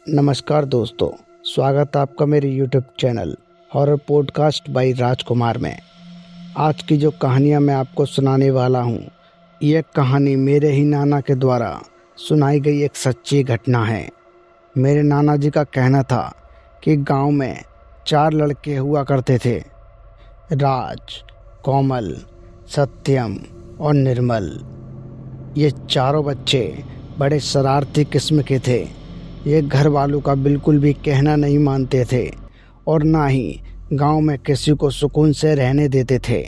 नमस्कार दोस्तों, स्वागत है आपका मेरे YouTube channel horror podcast by Rajkumar में। आज की जो कहानियाँ मैं आपको सुनाने वाला हूँ, यह कहानी मेरे ही नाना के द्वारा सुनाई गई एक सच्ची घटना है। मेरे नाना जी का कहना था कि गांव में 4 लड़के हुआ करते थे, राज, कोमल, सत्यम और निर्मल। ये चारों बच्चे बड़े शरारती किस्म के थे। ये घर वालों का बिल्कुल भी कहना नहीं मानते थे और ना ही गांव में किसी को सुकून से रहने देते थे।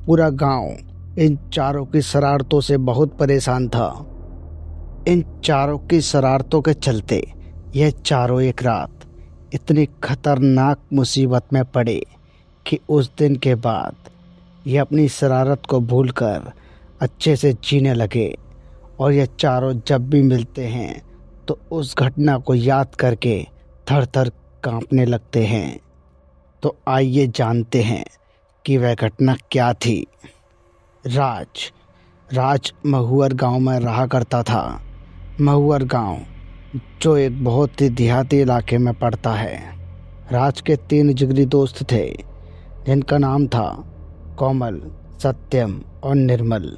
पूरा गांव इन चारों की शरारतों से बहुत परेशान था। इन चारों की शरारतों के चलते यह चारों एक रात इतनी खतरनाक मुसीबत में पड़े कि उस दिन के बाद ये अपनी शरारत को भूलकर अच्छे से जीने लगे। और ये चारों जब भी मिलते हैं तो उस घटना को याद करके थर थर कांपने लगते हैं। तो आइए जानते हैं कि वह घटना क्या थी। राज महुअर गांव में रहा करता था। महुअर गांव जो एक बहुत ही देहाती इलाके में पड़ता है। राज के 3 जिगरी दोस्त थे जिनका नाम था कोमल, सत्यम और निर्मल।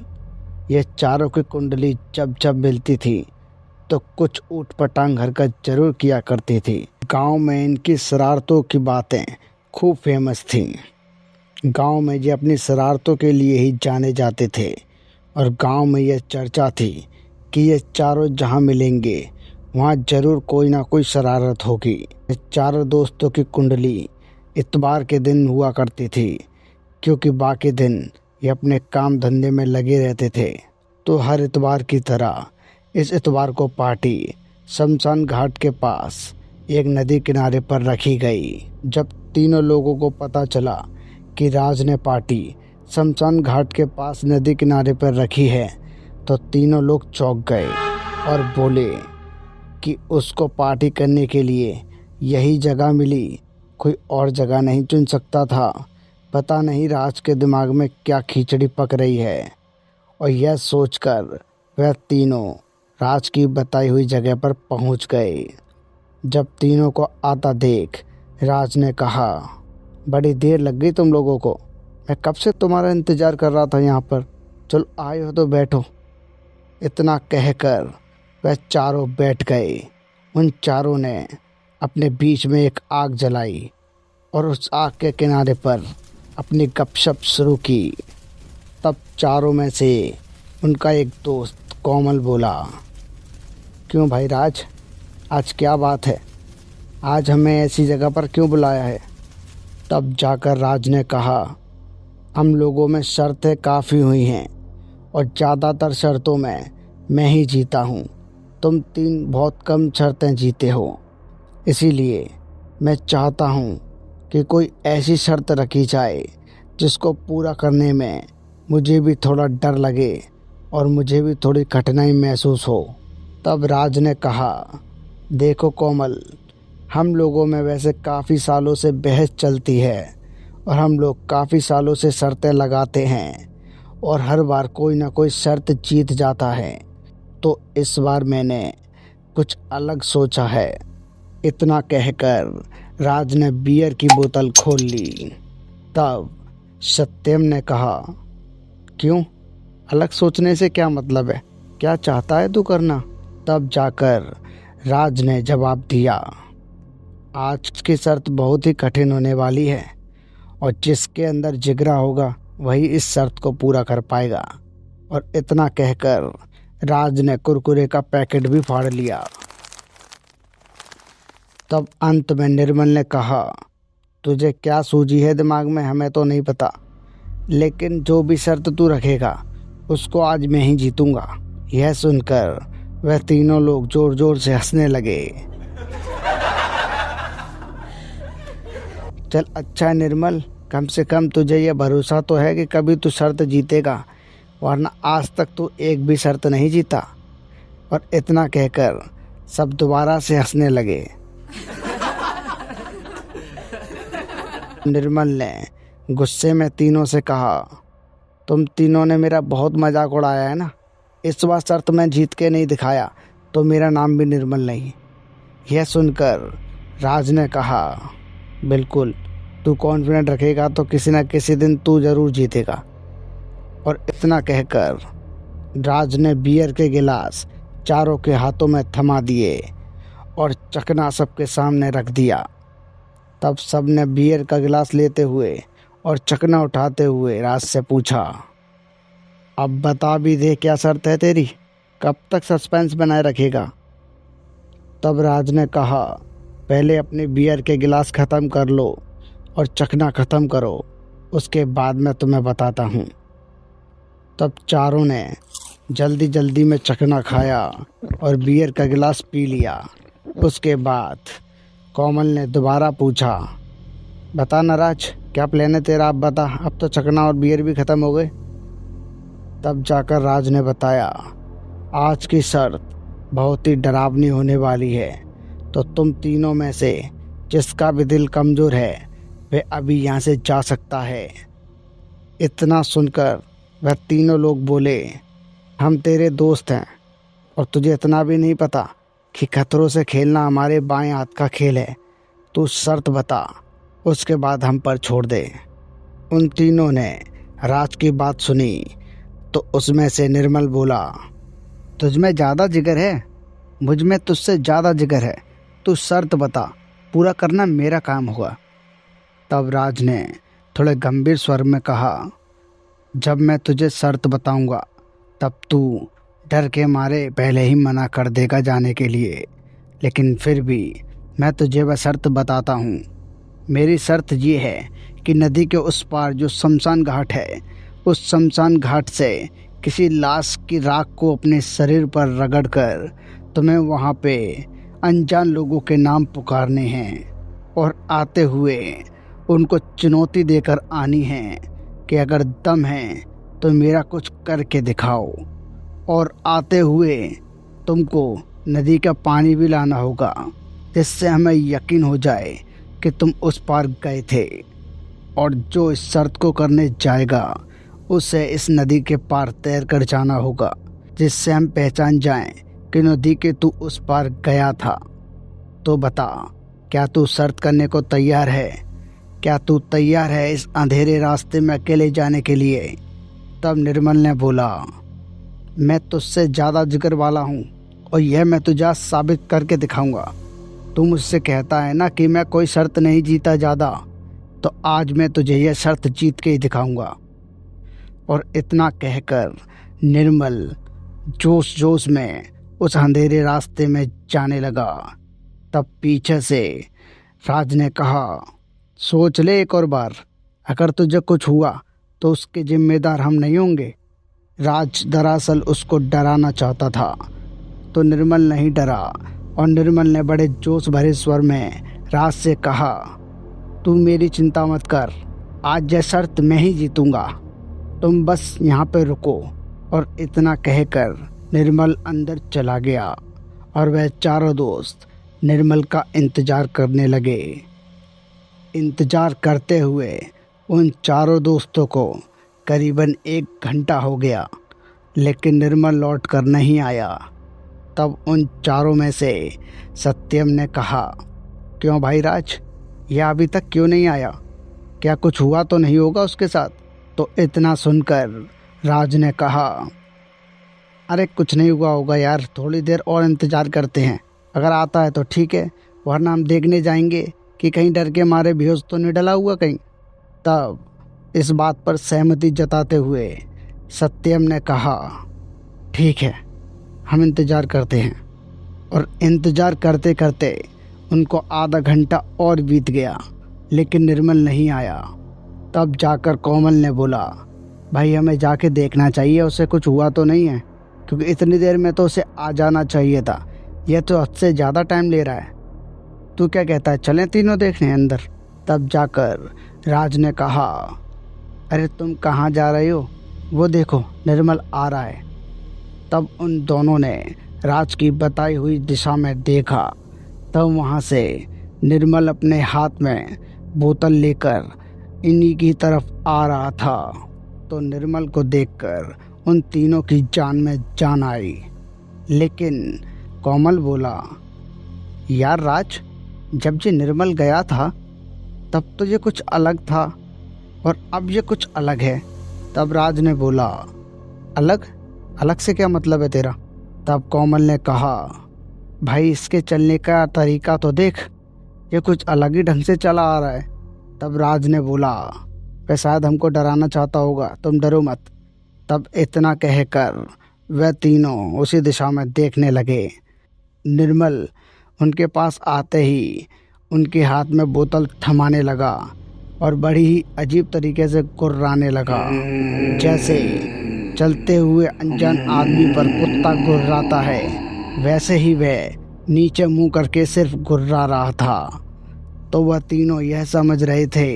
ये चारों की कुंडली जब जब मिलती थी तो कुछ ऊट-पटांग हरकत जरूर किया करती थी। गांव में इनकी शरारतों की बातें खूब फेमस थीं। गांव में ये अपनी शरारतों के लिए ही जाने जाते थे और गांव में यह चर्चा थी कि ये चारों जहां मिलेंगे वहां जरूर कोई ना कोई शरारत होगी। ये चारों दोस्तों की कुंडली इतवार के दिन हुआ करती थी, क्योंकि बाकी दिन ये अपने काम धंधे में लगे रहते थे। तो हर इतवार की तरह इस इतवार को पार्टी शमशान घाट के पास एक नदी किनारे पर रखी गई। जब तीनों लोगों को पता चला कि राज ने पार्टी शमशान घाट के पास नदी किनारे पर रखी है तो तीनों लोग चौंक गए और बोले कि उसको पार्टी करने के लिए यही जगह मिली, कोई और जगह नहीं चुन सकता था। पता नहीं राज के दिमाग में क्या खिचड़ी पक रही है। और यह सोचकर वह तीनों राज की बताई हुई जगह पर पहुंच गए। जब तीनों को आता देख राज ने कहा, बड़ी देर लग गई तुम लोगों को, मैं कब से तुम्हारा इंतज़ार कर रहा था यहाँ पर, चलो आए हो तो बैठो। इतना कहकर वह चारों बैठ गए। उन चारों ने अपने बीच में एक आग जलाई और उस आग के किनारे पर अपनी गपशप शुरू की। तब चारों में से उनका एक दोस्त कोमल बोला, क्यों भाई राज, आज क्या बात है, आज हमें ऐसी जगह पर क्यों बुलाया है? तब जाकर राज ने कहा, हम लोगों में शर्तें काफ़ी हुई हैं और ज़्यादातर शर्तों में मैं ही जीता हूँ। तुम 3 बहुत कम शर्तें जीते हो, इसीलिए मैं चाहता हूँ कि कोई ऐसी शर्त रखी जाए जिसको पूरा करने में मुझे भी थोड़ा डर लगे और मुझे भी थोड़ी कठिनाई महसूस हो। तब राज ने कहा, देखो कोमल, हम लोगों में वैसे काफ़ी सालों से बहस चलती है और हम लोग काफ़ी सालों से शर्तें लगाते हैं और हर बार कोई ना कोई शर्त जीत जाता है। तो इस बार मैंने कुछ अलग सोचा है। इतना कहकर राज ने बियर की बोतल खोल ली। तब सत्यम ने कहा, क्यों, अलग सोचने से क्या मतलब है, क्या चाहता है तू करना? तब जाकर राज ने जवाब दिया, आज की शर्त बहुत ही कठिन होने वाली है और जिसके अंदर जिगरा होगा वही इस शर्त को पूरा कर पाएगा। और इतना कहकर राज ने कुरकुरे का पैकेट भी फाड़ लिया। तब अंत में निर्मल ने कहा, तुझे क्या सूझी है दिमाग में हमें तो नहीं पता, लेकिन जो भी शर्त तू रखेगा उसको आज मैं ही जीतूंगा। यह सुनकर वह तीनों लोग जोर जोर से हंसने लगे। चल अच्छा है निर्मल, कम से कम तुझे यह भरोसा तो है कि कभी तू शर्त जीतेगा, वरना आज तक तू एक भी शर्त नहीं जीता। और इतना कहकर सब दोबारा से हंसने लगे। निर्मल ने गुस्से में तीनों से कहा, तुम तीनों ने मेरा बहुत मजाक उड़ाया है ना, इस बार शर्त मैं जीत के नहीं दिखाया तो मेरा नाम भी निर्मल नहीं। यह सुनकर राज ने कहा, बिल्कुल, तू कॉन्फिडेंट रखेगा तो किसी न किसी दिन तू ज़रूर जीतेगा। और इतना कहकर राज ने बियर के गिलास चारों के हाथों में थमा दिए और चखना सबके सामने रख दिया। तब सब ने बियर का गिलास लेते हुए और चखना उठाते हुए राज से पूछा, अब बता भी दे, क्या शर्त है तेरी? कब तक सस्पेंस बनाए रखेगा? तब राज ने कहा, पहले अपनी बियर के गिलास ख़त्म कर लो और चखना ख़त्म करो, उसके बाद मैं तुम्हें बताता हूँ। तब चारों ने जल्दी जल्दी में चखना खाया और बियर का गिलास पी लिया। उसके बाद कोमल ने दोबारा पूछा, बता ना राज, क्या प्लान है तेरा? आप बता, अब तो चखना और बियर भी ख़त्म हो गए। तब जाकर राज ने बताया, आज की शर्त बहुत ही डरावनी होने वाली है, तो तुम तीनों में से जिसका भी दिल कमज़ोर है वह अभी यहाँ से जा सकता है। इतना सुनकर वह तीनों लोग बोले, हम तेरे दोस्त हैं और तुझे इतना भी नहीं पता कि खतरों से खेलना हमारे बाएं हाथ का खेल है। तू शर्त बता, उसके बाद हम पर छोड़ दे। उन तीनों ने राज की बात सुनी तो उसमें से निर्मल बोला, तुझ में ज़्यादा जिगर है, मुझ में तुझसे ज़्यादा जिगर है। तू शर्त बता, पूरा करना मेरा काम होगा। तब राज ने थोड़े गंभीर स्वर में कहा, जब मैं तुझे शर्त बताऊंगा तब तू डर के मारे पहले ही मना कर देगा जाने के लिए, लेकिन फिर भी मैं तुझे वह शर्त बताता हूँ। मेरी शर्त ये है कि नदी के उस पार जो शमशान घाट है, उस शमशान घाट से किसी लाश की राख को अपने शरीर पर रगड़कर तुम्हें वहाँ पे अनजान लोगों के नाम पुकारने हैं और आते हुए उनको चुनौती देकर आनी है कि अगर दम है तो मेरा कुछ करके दिखाओ। और आते हुए तुमको नदी का पानी भी लाना होगा, जिससे हमें यकीन हो जाए कि तुम उस पार गए थे। और जो इस शर्त को करने जाएगा उसे इस नदी के पार तैर कर जाना होगा, जिससे हम पहचान जाएं कि नदी के तू उस पार गया था। तो बता, क्या तू शर्त करने को तैयार है? क्या तू तैयार है इस अंधेरे रास्ते में अकेले जाने के लिए? तब निर्मल ने बोला, मैं तुझसे ज़्यादा जिगर वाला हूँ और यह मैं तुझे साबित करके दिखाऊंगा। तू मुझसे कहता है ना कि मैं कोई शर्त नहीं जीता ज़्यादा, तो आज मैं तुझे यह शर्त जीत के ही दिखाऊंगा। और इतना कहकर निर्मल जोश जोश में उस अंधेरे रास्ते में जाने लगा। तब पीछे से राज ने कहा, सोच ले एक और बार, अगर तुझे कुछ हुआ तो उसके जिम्मेदार हम नहीं होंगे। राज दरअसल उसको डराना चाहता था, तो निर्मल नहीं डरा और निर्मल ने बड़े जोश भरे स्वर में राज से कहा, तू मेरी चिंता मत कर, आज यह शर्त मैं ही जीतूंगा, तुम बस यहाँ पे रुको। और इतना कहकर निर्मल अंदर चला गया और वह चारों दोस्त निर्मल का इंतज़ार करने लगे। इंतज़ार करते हुए उन चारों दोस्तों को करीबन 1 घंटा हो गया, लेकिन निर्मल लौट कर नहीं आया। तब उन चारों में से सत्यम ने कहा, क्यों भाई राज, यह अभी तक क्यों नहीं आया? क्या कुछ हुआ तो नहीं होगा उसके साथ? तो इतना सुनकर राज ने कहा, अरे कुछ नहीं हुआ होगा यार, थोड़ी देर और इंतज़ार करते हैं, अगर आता है तो ठीक है, वरना हम देखने जाएंगे कि कहीं डर के मारे बेहोश तो नहीं डला हुआ कहीं। तब इस बात पर सहमति जताते हुए सत्यम ने कहा, ठीक है, हम इंतज़ार करते हैं। और इंतज़ार करते करते उनको आधा घंटा और बीत गया, लेकिन निर्मल नहीं आया। तब जाकर कोमल ने बोला, भाई हमें जाके देखना चाहिए उसे कुछ हुआ तो नहीं है, क्योंकि इतनी देर में तो उसे आ जाना चाहिए था, यह तो हद से ज़्यादा टाइम ले रहा है। तू क्या कहता है, चलें तीनों देखने अंदर? तब जाकर राज ने कहा, अरे तुम कहाँ जा रहे हो, वो देखो निर्मल आ रहा है। तब उन दोनों ने राज की बताई हुई दिशा में देखा, तब वहाँ से निर्मल अपने हाथ में बोतल लेकर इन्हीं की तरफ आ रहा था। तो निर्मल को देखकर उन तीनों की जान में जान आई। लेकिन कोमल बोला, यार राज, जब ये निर्मल गया था तब तो ये कुछ अलग था और अब ये कुछ अलग है। तब राज ने बोला, अलग? अलग से क्या मतलब है तेरा? तब कोमल ने कहा, भाई इसके चलने का तरीका तो देख, ये कुछ अलग ही ढंग से चला आ रहा है। तब राज ने बोला, वह शायद हमको डराना चाहता होगा, तुम डरो मत। तब इतना कहकर वह तीनों उसी दिशा में देखने लगे। निर्मल उनके पास आते ही उनके हाथ में बोतल थमाने लगा और बड़ी ही अजीब तरीके से गुर्राने लगा, जैसे चलते हुए अनजान आदमी पर कुत्ता गुर्राता है, वैसे ही वह नीचे मुंह करके सिर्फ गुर्रा रहा था। तो वह तीनों यह समझ रहे थे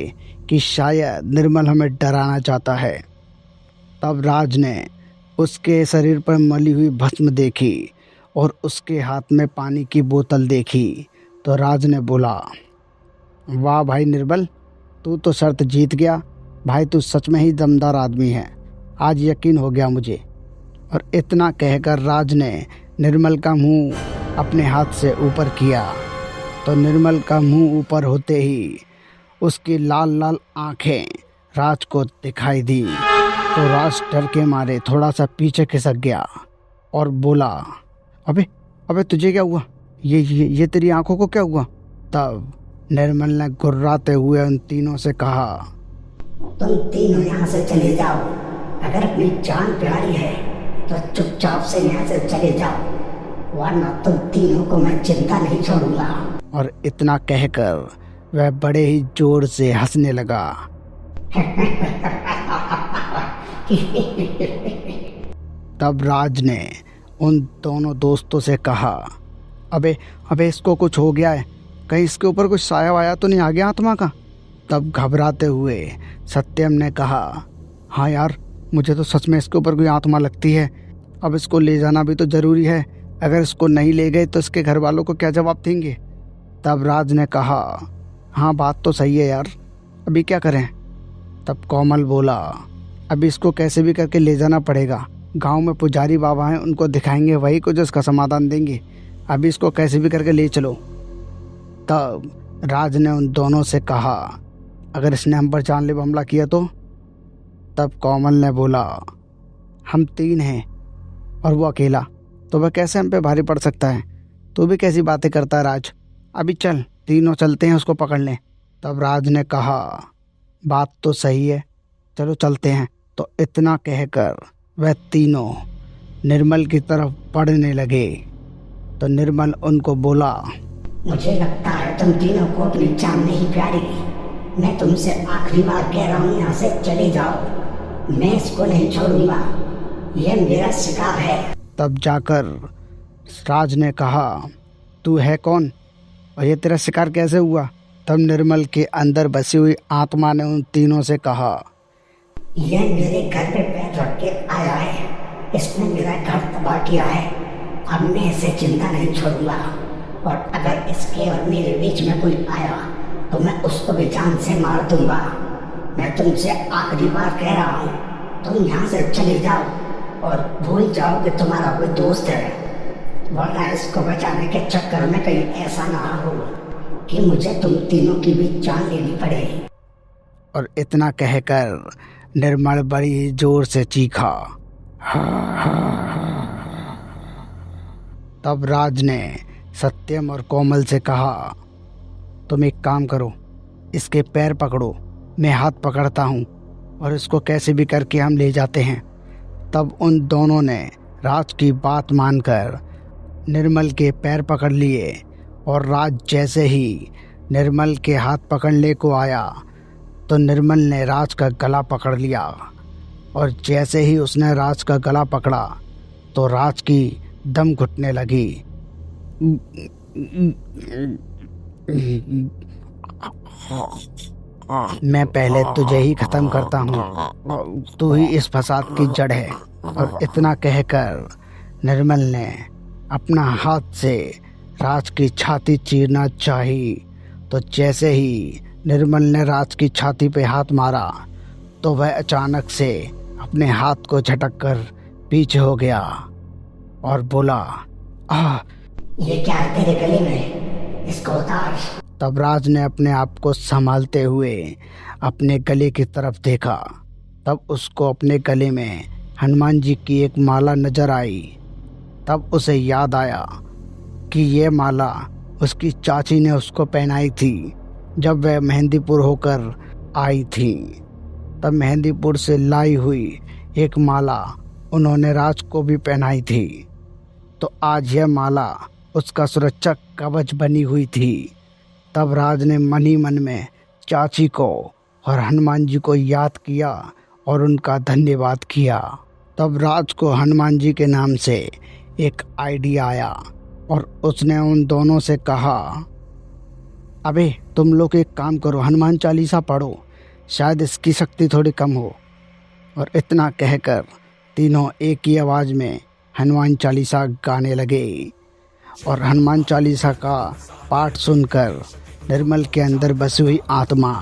कि शायद निर्मल हमें डराना चाहता है। तब राज ने उसके शरीर पर मली हुई भस्म देखी और उसके हाथ में पानी की बोतल देखी तो राज ने बोला, वाह भाई निर्मल, तू तो शर्त जीत गया भाई, तू सच में ही दमदार आदमी है, आज यकीन हो गया मुझे। और इतना कहकर राज ने निर्मल का मुंह अपने हाथ से ऊपर किया तो निर्मल का मुंह ऊपर होते ही उसकी लाल लाल आंखें राज को दिखाई दी। तो राज डर के मारे थोड़ा सा पीछे खिसक गया और बोला, अबे तुझे क्या हुआ? ये तेरी आंखों को क्या हुआ? तब निर्मल ने गुर्राते हुए उन तीनों से कहा, तुम तीनों यहाँ से चले जाओ, अगर अपनी जान प्यारी है तो चुपचाप से यहाँ से चले जाओ, वरना तुम तीनों को मैं जिंदा नहीं छोड़ूंगा। और इतना कहकर वह बड़े ही जोर से हंसने लगा। तब राज ने उन दोनों दोस्तों से कहा, अबे इसको कुछ हो गया है, कहीं इसके ऊपर कुछ साया वाया तो नहीं आ गया आत्मा का? तब घबराते हुए सत्यम ने कहा, हाँ यार, मुझे तो सच में इसके ऊपर कोई आत्मा लगती है। अब इसको ले जाना भी तो ज़रूरी है, अगर इसको नहीं ले गए तो इसके घर वालों को क्या जवाब देंगे? तब राज ने कहा, हाँ बात तो सही है यार, अभी क्या करें? तब कोमल बोला, अभी इसको कैसे भी करके ले जाना पड़ेगा, गांव में पुजारी बाबा हैं, उनको दिखाएंगे, वही कुछ इसका समाधान देंगे, अभी इसको कैसे भी करके ले चलो। तब राज ने उन दोनों से कहा, अगर इसने हम पर जानलेवा हमला किया तो? तब कोमल ने बोला, हम 3 हैं और वो अकेला, तो वह कैसे हम पे भारी पड़ सकता है? तू भी कैसी बातें करता है राज, अभी चल, तीनों चलते हैं उसको पकड़ने। तब राज ने कहा, बात तो सही है, चलो चलते हैं। तो इतना कहकर वह तीनों निर्मल की तरफ बढ़ने लगे। तो निर्मल उनको बोला, मुझे लगता है तुम तीनों को अपनी जान नहीं प्यारी, मैं तुमसे आखिरी बार कह रहा हूँ, यहाँ से चले जाओ, मैं इसको नहीं छोड़ूंगा, यह मेरा शिकार है। तब जाकर राज ने कहा, तू है कौन और ये तेरा शिकार कैसे हुआ? तब निर्मल के अंदर बसी हुई आत्मा ने उन तीनों से कहा, यह मेरे घर पे पैर रख के आया है, इसने मेरा घर तबाह किया है, अब मैं इसे जिंदा नहीं छोड़ूंगा, और अगर इसके और मेरे बीच में कोई आया तो मैं उसको भी जान से मार दूंगा। मैं तुमसे आखिरी बार कह रहा हूँ, तुम यहाँ से चले जाओ और भूल जाओ कि तुम्हारा कोई दोस्त है, वरना इसको बचाने के चक्कर में कहीं ऐसा ना हो कि मुझे तुम तीनों की भी जान लेनी पड़े। और इतना कहकर निर्मल बड़ी जोर से चीखा। तब राज ने सत्यम और कोमल से कहा, तुम एक काम करो, इसके पैर पकड़ो, मैं हाथ पकड़ता हूँ और इसको कैसे भी करके हम ले जाते हैं। तब उन दोनों ने राज की बात मानकर निर्मल के पैर पकड़ लिए और राज जैसे ही निर्मल के हाथ पकड़ने को आया तो निर्मल ने राज का गला पकड़ लिया, और जैसे ही उसने राज का गला पकड़ा तो राज की दम घुटने लगी। मैं पहले तुझे ही खत्म करता हूँ, तू ही इस फसाद की जड़ है। और इतना कहकर निर्मल ने अपना हाथ से राज की छाती चीरना चाही, तो जैसे ही निर्मल ने राज की छाती पे हाथ मारा तो वह अचानक से अपने हाथ को झटक कर पीछे हो गया और बोला, ये क्या है तेरे गले में? इसको उतार। तब राज ने अपने आप को संभालते हुए अपने गले की तरफ देखा। तब उसको अपने गले में हनुमान जी की एक माला नजर आई। तब उसे याद आया कि ये माला उसकी चाची ने उसको पहनाई थी जब वह मेहंदीपुर होकर आई थी। तब मेहंदीपुर से लाई हुई एक माला उन्होंने राज को भी पहनाई थी। तो आज यह माला उसका सुरक्षा कवच बनी हुई थी। तब राज ने मन ही मन में चाची को और हनुमान जी को याद किया और उनका धन्यवाद किया। तब राज को हनुमान जी के नाम से एक आइडिया आया और उसने उन दोनों से कहा, अबे तुम लोग एक काम करो, हनुमान चालीसा पढ़ो, शायद इसकी शक्ति थोड़ी कम हो। और इतना कहकर तीनों एक ही आवाज़ में हनुमान चालीसा गाने लगे। और हनुमान चालीसा का पाठ सुनकर निर्मल के अंदर बसी हुई आत्मा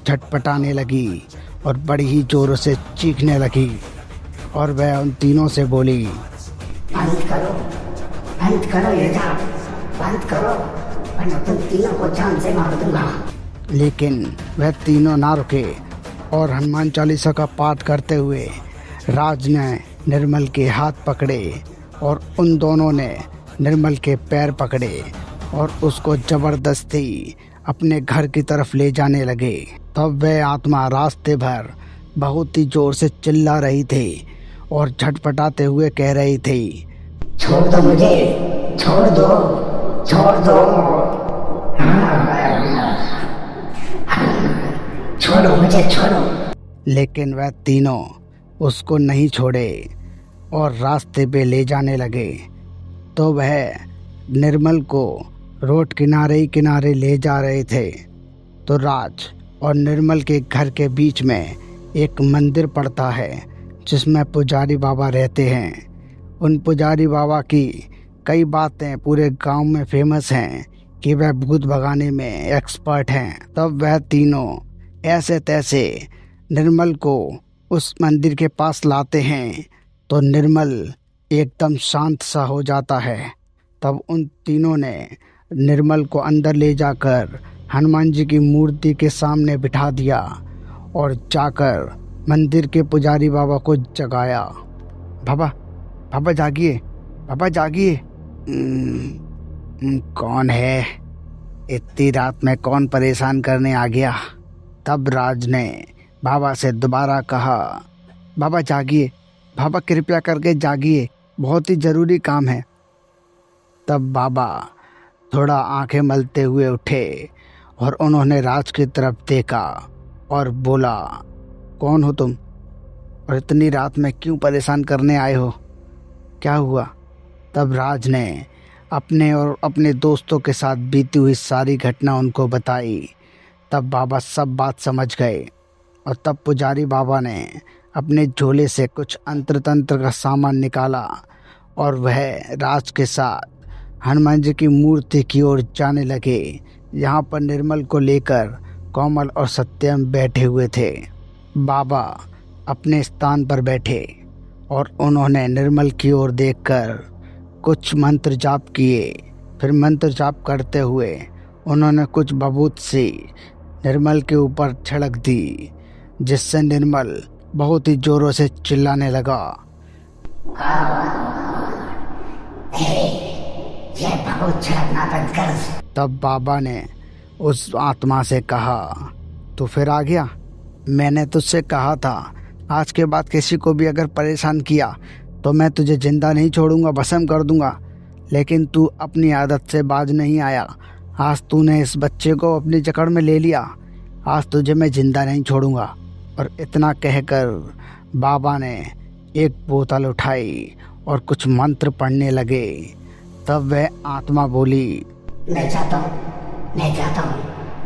झटपटाने लगी और बड़ी ही जोरों से चीखने लगी। और वह उन तीनों से बोली, बंद करो ये जाप, बंद करो वरना तुम तीनों को जान से मार दूंगा। लेकिन वह तीनों ना रुके और हनुमान चालीसा का पाठ करते हुए राज ने निर्मल के हाथ पकड़े और उन दोनों ने निर्मल के पैर पकड़े और उसको जबरदस्ती अपने घर की तरफ ले जाने लगे। तब वह आत्मा रास्ते भर बहुत ही जोर से चिल्ला रही थी और झटपटाते हुए कह रही थी, छोड़ दो मुझे, छोड़ दो, छोड़ दो, छोड़ो मुझे, छोड़ो। लेकिन वह तीनों उसको नहीं छोड़े और रास्ते पे ले जाने लगे। तो वह निर्मल को रोड किनारे ले जा रहे थे। तो राज और निर्मल के घर के बीच में एक मंदिर पड़ता है जिसमें पुजारी बाबा रहते हैं। उन पुजारी बाबा की कई बातें पूरे गांव में फेमस हैं कि वह भूत भगाने में एक्सपर्ट हैं। तब वह तीनों ऐसे तैसे निर्मल को उस मंदिर के पास लाते हैं तो निर्मल एकदम शांत सा हो जाता है। तब उन तीनों ने निर्मल को अंदर ले जाकर हनुमान जी की मूर्ति के सामने बिठा दिया और जाकर मंदिर के पुजारी बाबा को जगाया। बाबा जागिए, बाबा जागिए। कौन है? इतनी रात में कौन परेशान करने आ गया? तब राज ने बाबा से दोबारा कहा, बाबा जागिए, बाबा कृपया करके जागिए, बहुत ही ज़रूरी काम है। तब बाबा थोड़ा आंखें मलते हुए उठे और उन्होंने राज की तरफ देखा और बोला, कौन हो तुम और इतनी रात में क्यों परेशान करने आए हो? क्या हुआ? तब राज ने अपने और अपने दोस्तों के साथ बीती हुई सारी घटना उनको बताई। तब बाबा सब बात समझ गए और तब पुजारी बाबा ने अपने झोले से कुछ अंतर तंत्र का सामान निकाला और वह राज के साथ हनुमान जी की मूर्ति की ओर जाने लगे। यहाँ पर निर्मल को लेकर कोमल और सत्यम बैठे हुए थे। बाबा अपने स्थान पर बैठे और उन्होंने निर्मल की ओर देखकर कुछ मंत्र जाप किए। फिर मंत्र जाप करते हुए उन्होंने कुछ बबूत सी निर्मल के ऊपर छिड़क दी, जिससे निर्मल बहुत ही जोरों से चिल्लाने लगा। ये बबूत छिड़कना बंद कर। तब बाबा ने उस आत्मा से कहा, तू फिर आ गया? मैंने तुझसे कहा था आज के बाद किसी को भी अगर परेशान किया तो मैं तुझे जिंदा नहीं छोड़ूंगा, भस्म कर दूंगा। लेकिन तू अपनी आदत से बाज नहीं आया। आज तूने इस बच्चे को अपनी जकड़ में ले लिया। आज तुझे मैं जिंदा नहीं छोड़ूंगा। और इतना कहकर बाबा ने एक बोतल उठाई और कुछ मंत्र पढ़ने लगे। तब वह आत्मा बोली, मैं जाता हूँ,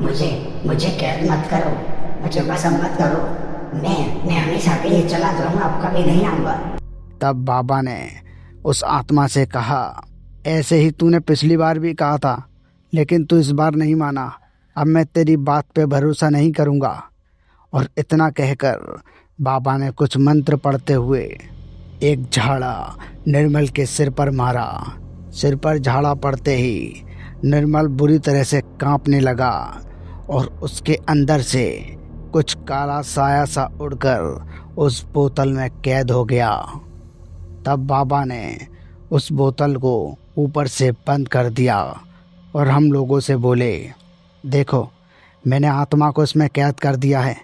मुझे कैद मत करो, मुझे भस्म मत करो। मैं हमेशा के लिए चला जाऊंगा, अब कभी नहीं आऊंगा। तब बाबा ने उस आत्मा से कहा, ऐसे ही तूने पिछली बार भी कहा था, लेकिन तू इस बार नहीं माना। अब मैं तेरी बात पे भरोसा नहीं करूँगा। और इतना कहकर बाबा ने कुछ मंत्र पढ़ते हुए एक झाड़ा निर्मल के सिर पर मारा। सिर पर झाड़ा पड़ते ही निर्मल बुरी तरह से कांपने लगा और उसके अंदर से कुछ काला साया सा उड़कर उस बोतल में कैद हो गया। तब बाबा ने उस बोतल को ऊपर से बंद कर दिया और हम लोगों से बोले, देखो मैंने आत्मा को इसमें कैद कर दिया है।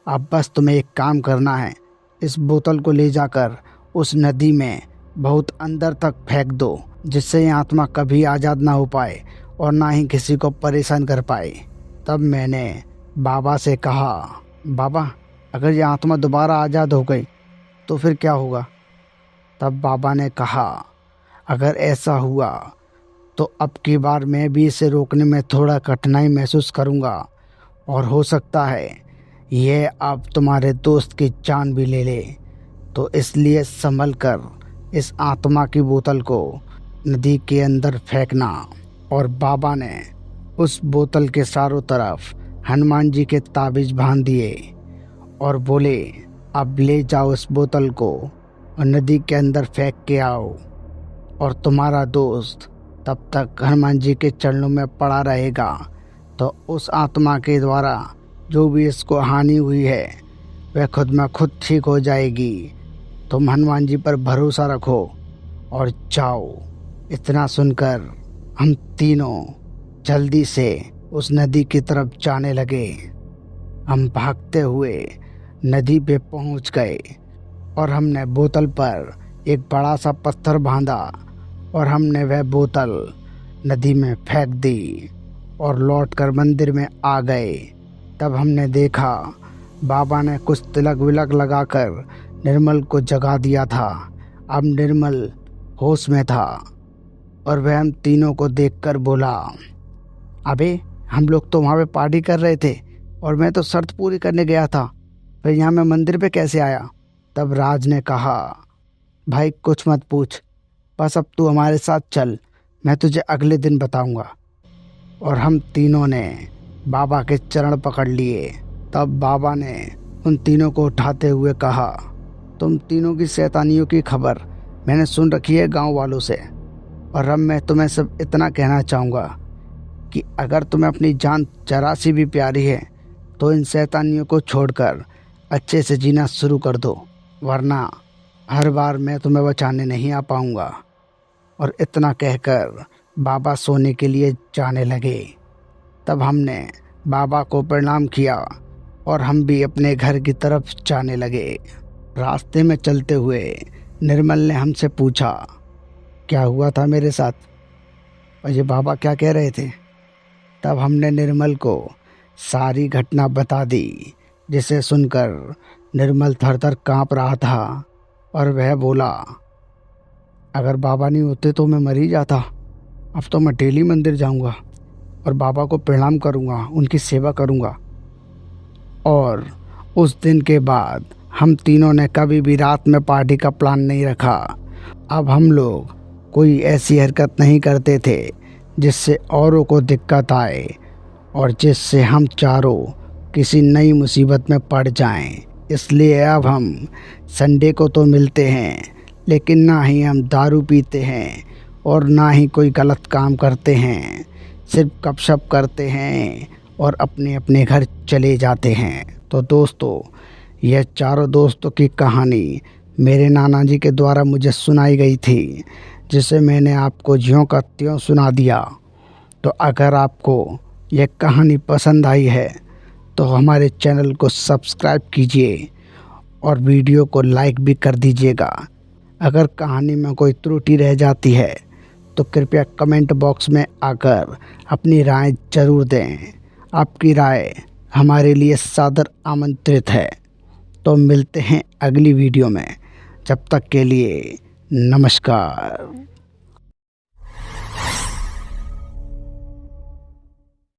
अब बस तुम्हें एक काम करना है, इस बोतल को ले जाकर उस नदी में बहुत अंदर तक फेंक दो, जिससे ये आत्मा कभी आज़ाद ना हो पाए और ना ही किसी को परेशान कर पाए। तब मैंने बाबा से कहा, बाबा अगर ये आत्मा दोबारा आज़ाद हो गई तो फिर क्या होगा? तब बाबा ने कहा, अगर ऐसा हुआ तो अब की बार मैं भी इसे रोकने में थोड़ा कठिनाई महसूस करूँगा और हो सकता है यह अब तुम्हारे दोस्त की जान भी ले ले, तो इसलिए संभल कर इस आत्मा की बोतल को नदी के अंदर फेंकना। और बाबा ने उस बोतल के चारों तरफ हनुमान जी के ताबीज बांध दिए और बोले, अब ले जाओ इस बोतल को और नदी के अंदर फेंक के आओ, और तुम्हारा दोस्त तब तक हनुमान जी के चरणों में पड़ा रहेगा। तो उस आत्मा के द्वारा जो भी इसको हानि हुई है वह खुद में खुद ठीक हो जाएगी। तुम हनुमान जी पर भरोसा रखो और जाओ। इतना सुनकर हम तीनों जल्दी से उस नदी की तरफ जाने लगे। हम भागते हुए नदी पे पहुंच गए और हमने बोतल पर एक बड़ा सा पत्थर बांधा और हमने वह बोतल नदी में फेंक दी और लौटकर मंदिर में आ गए। तब हमने देखा बाबा ने कुछ तिलक विलक लगाकर निर्मल को जगा दिया था। अब निर्मल होश में था और वह हम तीनों को देखकर बोला, अबे हम लोग तो वहाँ पे पार्टी कर रहे थे और मैं तो शर्त पूरी करने गया था, फिर यहाँ मैं मंदिर पे कैसे आया? तब राज ने कहा, भाई कुछ मत पूछ, बस अब तू हमारे साथ चल, मैं तुझे अगले दिन बताऊंगा। और हम तीनों ने बाबा के चरण पकड़ लिए। तब बाबा ने उन तीनों को उठाते हुए कहा, तुम तीनों की शैतानियों की खबर मैंने सुन रखी है गांव वालों से, और अब मैं तुम्हें सब इतना कहना चाहूँगा कि अगर तुम्हें अपनी जान जरा सी भी प्यारी है तो इन शैतानियों को छोड़कर अच्छे से जीना शुरू कर दो, वरना हर बार मैं तुम्हें बचाने नहीं आ पाऊँगा। और इतना कहकर बाबा सोने के लिए जाने लगे। तब हमने बाबा को प्रणाम किया और हम भी अपने घर की तरफ जाने लगे। रास्ते में चलते हुए निर्मल ने हमसे पूछा, क्या हुआ था मेरे साथ और ये बाबा क्या कह रहे थे? तब हमने निर्मल को सारी घटना बता दी, जिसे सुनकर निर्मल थर-थर काँप रहा था और वह बोला, अगर बाबा नहीं होते तो मैं मर ही जाता। अब तो मैं डेली मंदिर जाऊंगा और बाबा को प्रणाम करूंगा, उनकी सेवा करूंगा। और उस दिन के बाद हम तीनों ने कभी भी रात में पार्टी का प्लान नहीं रखा। अब हम लोग कोई ऐसी हरकत नहीं करते थे जिससे औरों को दिक्कत आए और जिससे हम चारों किसी नई मुसीबत में पड़ जाएं। इसलिए अब हम संडे को तो मिलते हैं, लेकिन ना ही हम दारू पीते हैं और ना ही कोई गलत काम करते हैं। सिर्फ गपशप करते हैं और अपने अपने घर चले जाते हैं। तो दोस्तों, यह चारों दोस्तों की कहानी मेरे नाना जी के द्वारा मुझे सुनाई गई थी, जिसे मैंने आपको ज्यों का त्यों सुना दिया। तो अगर आपको यह कहानी पसंद आई है तो हमारे चैनल को सब्सक्राइब कीजिए और वीडियो को लाइक भी कर दीजिएगा। अगर कहानी में कोई त्रुटि रह जाती है तो कृपया कमेंट बॉक्स में आकर अपनी राय ज़रूर दें। आपकी राय हमारे लिए सादर आमंत्रित है। तो मिलते हैं अगली वीडियो में। जब तक के लिए नमस्कार।